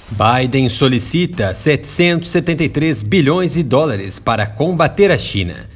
Biden solicita 773 bilhões de dólares para combater a China.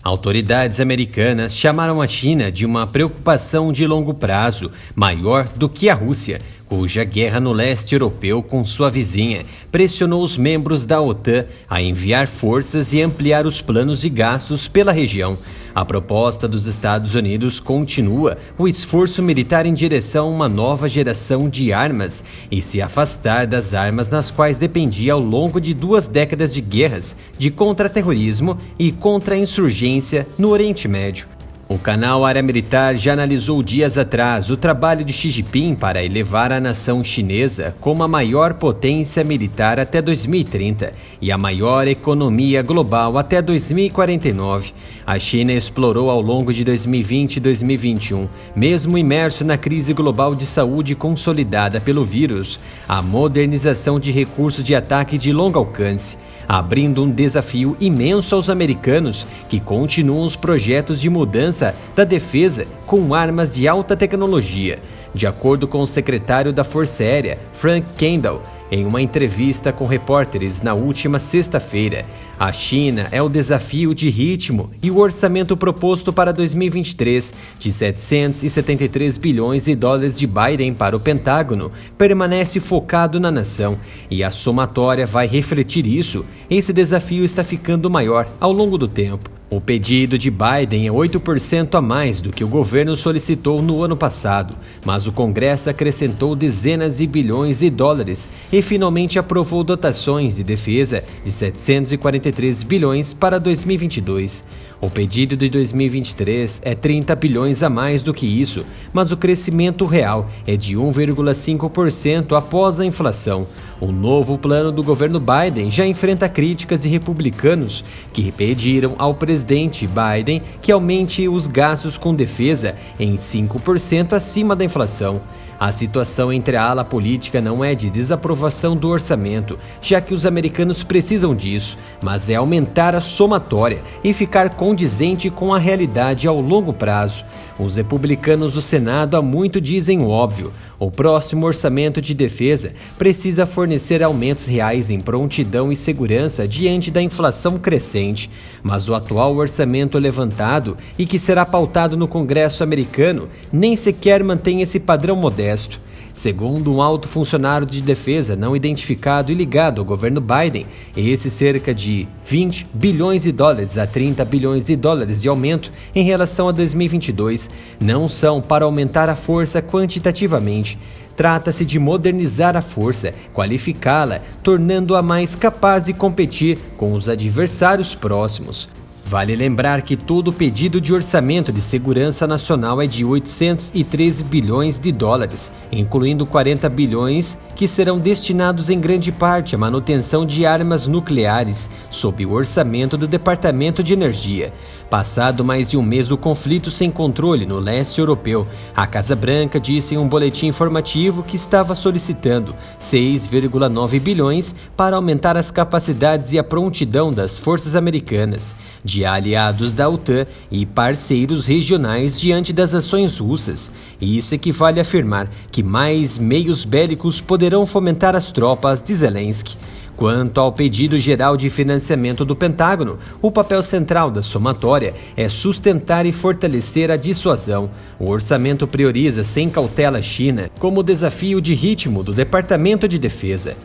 Autoridades americanas chamaram a China de uma preocupação de longo prazo, maior do que a Rússia, cuja guerra no leste europeu com sua vizinha pressionou os membros da OTAN a enviar forças e ampliar os planos de gastos pela região. A proposta dos Estados Unidos continua o esforço militar em direção a uma nova geração de armas e se afastar das armas nas quais dependia ao longo de 2 décadas de guerras de contra-terrorismo e contra-insurgência no Oriente Médio. O canal Área Militar já analisou dias atrás o trabalho de Xi Jinping para elevar a nação chinesa como a maior potência militar até 2030 e a maior economia global até 2049. A China explorou ao longo de 2020 e 2021, mesmo imerso na crise global de saúde consolidada pelo vírus, a modernização de recursos de ataque de longo alcance, abrindo um desafio imenso aos americanos que continuam os projetos de mudança da defesa com armas de alta tecnologia. De acordo com o secretário da Força Aérea, Frank Kendall, em uma entrevista com repórteres na última sexta-feira, a China é o desafio de ritmo e o orçamento proposto para 2023 de 773 bilhões de dólares de Biden para o Pentágono permanece focado na nação e a somatória vai refletir isso. Esse desafio está ficando maior ao longo do tempo. O pedido de Biden é 8% a mais do que o governo solicitou no ano passado, mas o Congresso acrescentou dezenas de bilhões de dólares e finalmente aprovou dotações de defesa de 743 bilhões para 2022. O pedido de 2023 é 30 bilhões a mais do que isso, mas o crescimento real é de 1,5% após a inflação. O novo plano do governo Biden já enfrenta críticas de republicanos que pediram ao presidente Biden que aumente os gastos com defesa em 5% acima da inflação. A situação entre a ala política não é de desaprovação do orçamento, já que os americanos precisam disso, mas é aumentar a somatória e ficar condizente com a realidade ao longo prazo. Os republicanos do Senado há muito dizem o óbvio. O próximo orçamento de defesa precisa fornecer aumentos reais em prontidão e segurança diante da inflação crescente, mas o atual orçamento levantado e que será pautado no Congresso americano nem sequer mantém esse padrão modesto. Segundo um alto funcionário de defesa não identificado e ligado ao governo Biden, esse cerca de 20 bilhões de dólares a 30 bilhões de dólares de aumento em relação a 2022 não são para aumentar a força quantitativamente. Trata-se de modernizar a força, qualificá-la, tornando-a mais capaz de competir com os adversários próximos. Vale lembrar que todo o pedido de orçamento de segurança nacional é de 813 bilhões de dólares, incluindo 40 bilhões que serão destinados em grande parte à manutenção de armas nucleares, sob o orçamento do Departamento de Energia. Passado mais de um mês do conflito sem controle no leste europeu, a Casa Branca disse em um boletim informativo que estava solicitando 6,9 bilhões para aumentar as capacidades e a prontidão das forças americanas, de aliados da OTAN e parceiros regionais diante das ações russas. Isso equivale a afirmar que mais meios bélicos poderão fomentar as tropas de Zelensky. Quanto ao pedido geral de financiamento do Pentágono, o papel central da somatória é sustentar e fortalecer a dissuasão. O orçamento prioriza sem cautela a China como desafio de ritmo do Departamento de Defesa.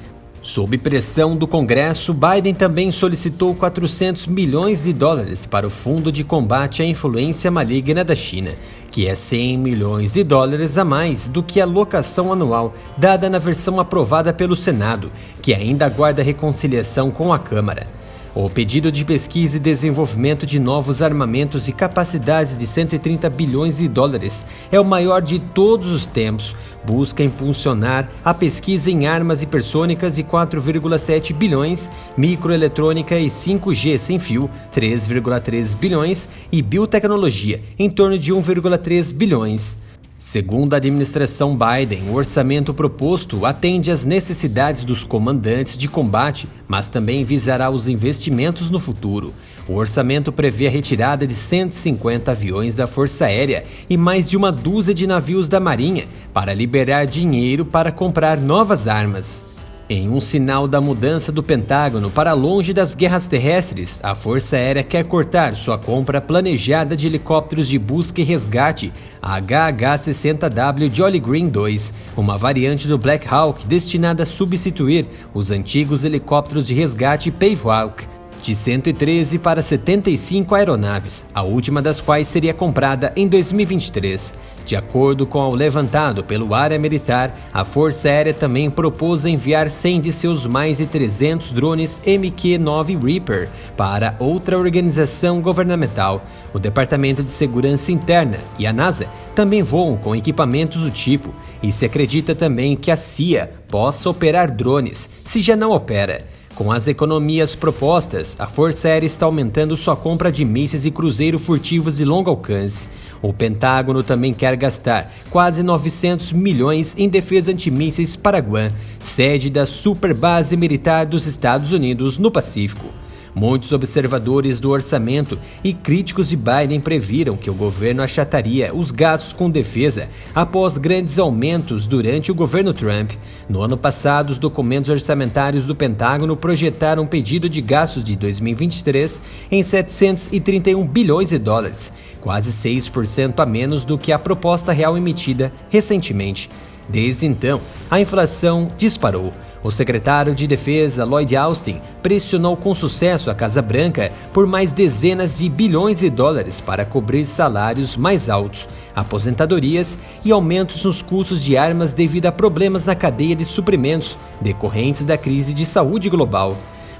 Sob pressão do Congresso, Biden também solicitou 400 milhões de dólares para o Fundo de Combate à Influência Maligna da China, que é 100 milhões de dólares a mais do que a alocação anual dada na versão aprovada pelo Senado, que ainda aguarda reconciliação com a Câmara. O pedido de pesquisa e desenvolvimento de novos armamentos e capacidades de 130 bilhões de dólares é o maior de todos os tempos. Busca impulsionar a pesquisa em armas hipersônicas de 4,7 bilhões, microeletrônica e 5G sem fio, 3,3 bilhões e biotecnologia, em torno de 1,3 bilhões. Segundo a administração Biden, o orçamento proposto atende às necessidades dos comandantes de combate, mas também visará os investimentos no futuro. O orçamento prevê a retirada de 150 aviões da Força Aérea e mais de uma dúzia de navios da Marinha para liberar dinheiro para comprar novas armas. Em um sinal da mudança do Pentágono para longe das guerras terrestres, a Força Aérea quer cortar sua compra planejada de helicópteros de busca e resgate, a HH-60W Jolly Green 2, uma variante do Black Hawk destinada a substituir os antigos helicópteros de resgate Pavehawk, de 113 para 75 aeronaves, a última das quais seria comprada em 2023. De acordo com o levantado pelo Área Militar, a Força Aérea também propôs enviar 100 de seus mais de 300 drones MQ-9 Reaper para outra organização governamental. O Departamento de Segurança Interna e a NASA também voam com equipamentos do tipo, e se acredita também que a CIA possa operar drones, se já não opera. Com as economias propostas, a Força Aérea está aumentando sua compra de mísseis e cruzeiro furtivos de longo alcance. O Pentágono também quer gastar quase 900 milhões em defesa antimísseis para Guam, sede da superbase militar dos Estados Unidos no Pacífico. Muitos observadores do orçamento e críticos de Biden previram que o governo achataria os gastos com defesa após grandes aumentos durante o governo Trump. No ano passado, os documentos orçamentários do Pentágono projetaram um pedido de gastos de 2023 em 731 bilhões de dólares, quase 6% a menos do que a proposta real emitida recentemente. Desde então, a inflação disparou. O secretário de Defesa, Lloyd Austin, pressionou com sucesso a Casa Branca por mais dezenas de bilhões de dólares para cobrir salários mais altos, aposentadorias e aumentos nos custos de armas devido a problemas na cadeia de suprimentos decorrentes da crise de saúde global.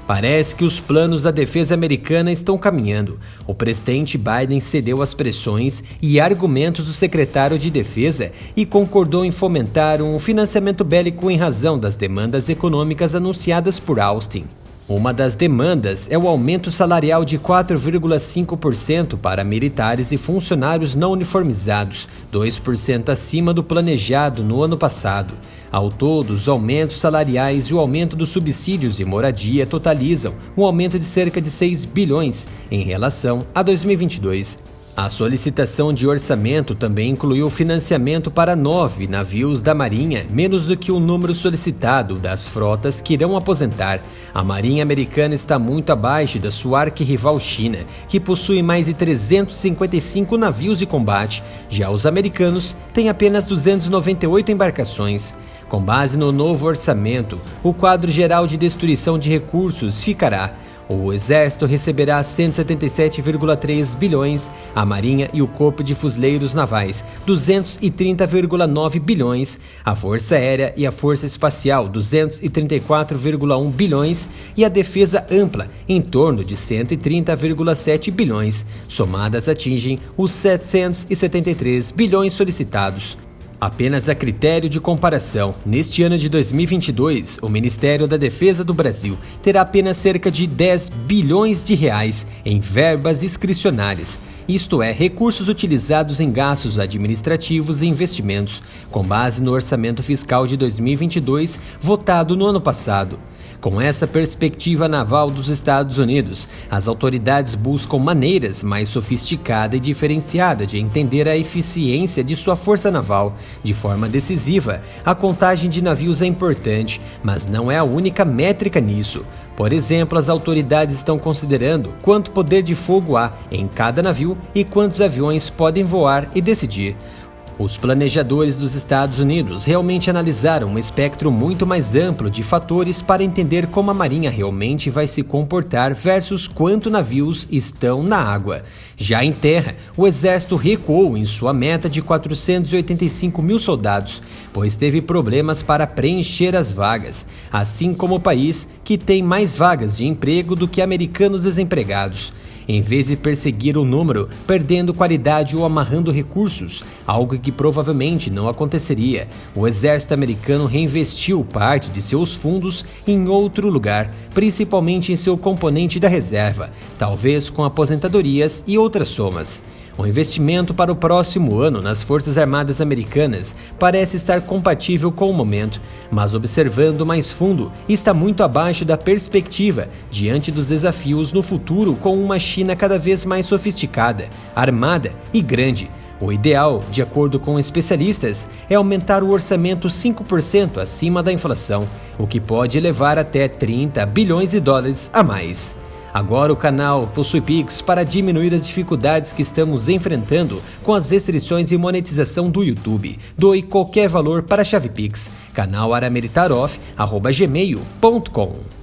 Parece que os planos da defesa americana estão caminhando. O presidente Biden cedeu às pressões e argumentos do secretário de Defesa e concordou em fomentar um financiamento bélico em razão das demandas econômicas anunciadas por Austin. Uma das demandas é o aumento salarial de 4,5% para militares e funcionários não uniformizados, 2% acima do planejado no ano passado. Ao todo, os aumentos salariais e o aumento dos subsídios de moradia totalizam um aumento de cerca de 6 bilhões em relação a 2022. A solicitação de orçamento também incluiu financiamento para 9 navios da Marinha, menos do que o número solicitado das frotas que irão aposentar. A Marinha americana está muito abaixo da sua arquirrival China, que possui mais de 355 navios de combate. Já os americanos têm apenas 298 embarcações. Com base no novo orçamento, o quadro geral de destruição de recursos ficará: o Exército receberá 177,3 bilhões, a Marinha e o Corpo de Fuzileiros Navais 230,9 bilhões, a Força Aérea e a Força Espacial 234,1 bilhões e a Defesa Ampla em torno de 130,7 bilhões. Somadas atingem os 773 bilhões solicitados. Apenas a critério de comparação, neste ano de 2022, o Ministério da Defesa do Brasil terá apenas cerca de 10 bilhões de reais em verbas discricionárias, isto é, recursos utilizados em gastos administrativos e investimentos, com base no orçamento fiscal de 2022, votado no ano passado. Com essa perspectiva naval dos Estados Unidos, as autoridades buscam maneiras mais sofisticadas e diferenciadas de entender a eficiência de sua força naval. De forma decisiva, a contagem de navios é importante, mas não é a única métrica nisso. Por exemplo, as autoridades estão considerando quanto poder de fogo há em cada navio e quantos aviões podem voar e decidir. Os planejadores dos Estados Unidos realmente analisaram um espectro muito mais amplo de fatores para entender como a Marinha realmente vai se comportar versus quanto navios estão na água. Já em terra, o Exército recuou em sua meta de 485 mil soldados, pois teve problemas para preencher as vagas, assim como o país, que tem mais vagas de emprego do que americanos desempregados. Em vez de perseguir o número, perdendo qualidade ou amarrando recursos, algo que provavelmente não aconteceria, o exército americano reinvestiu parte de seus fundos em outro lugar, principalmente em seu componente da reserva, talvez com aposentadorias e outras somas. O investimento para o próximo ano nas Forças Armadas Americanas parece estar compatível com o momento, mas observando mais fundo, está muito abaixo da perspectiva diante dos desafios no futuro com uma China cada vez mais sofisticada, armada e grande. O ideal, de acordo com especialistas, é aumentar o orçamento 5% acima da inflação, o que pode levar até 30 bilhões de dólares a mais. Agora o canal possui Pix para diminuir as dificuldades que estamos enfrentando com as restrições e monetização do YouTube. Doe qualquer valor para a chave Pix, canal aramilitaroff@gmail.com.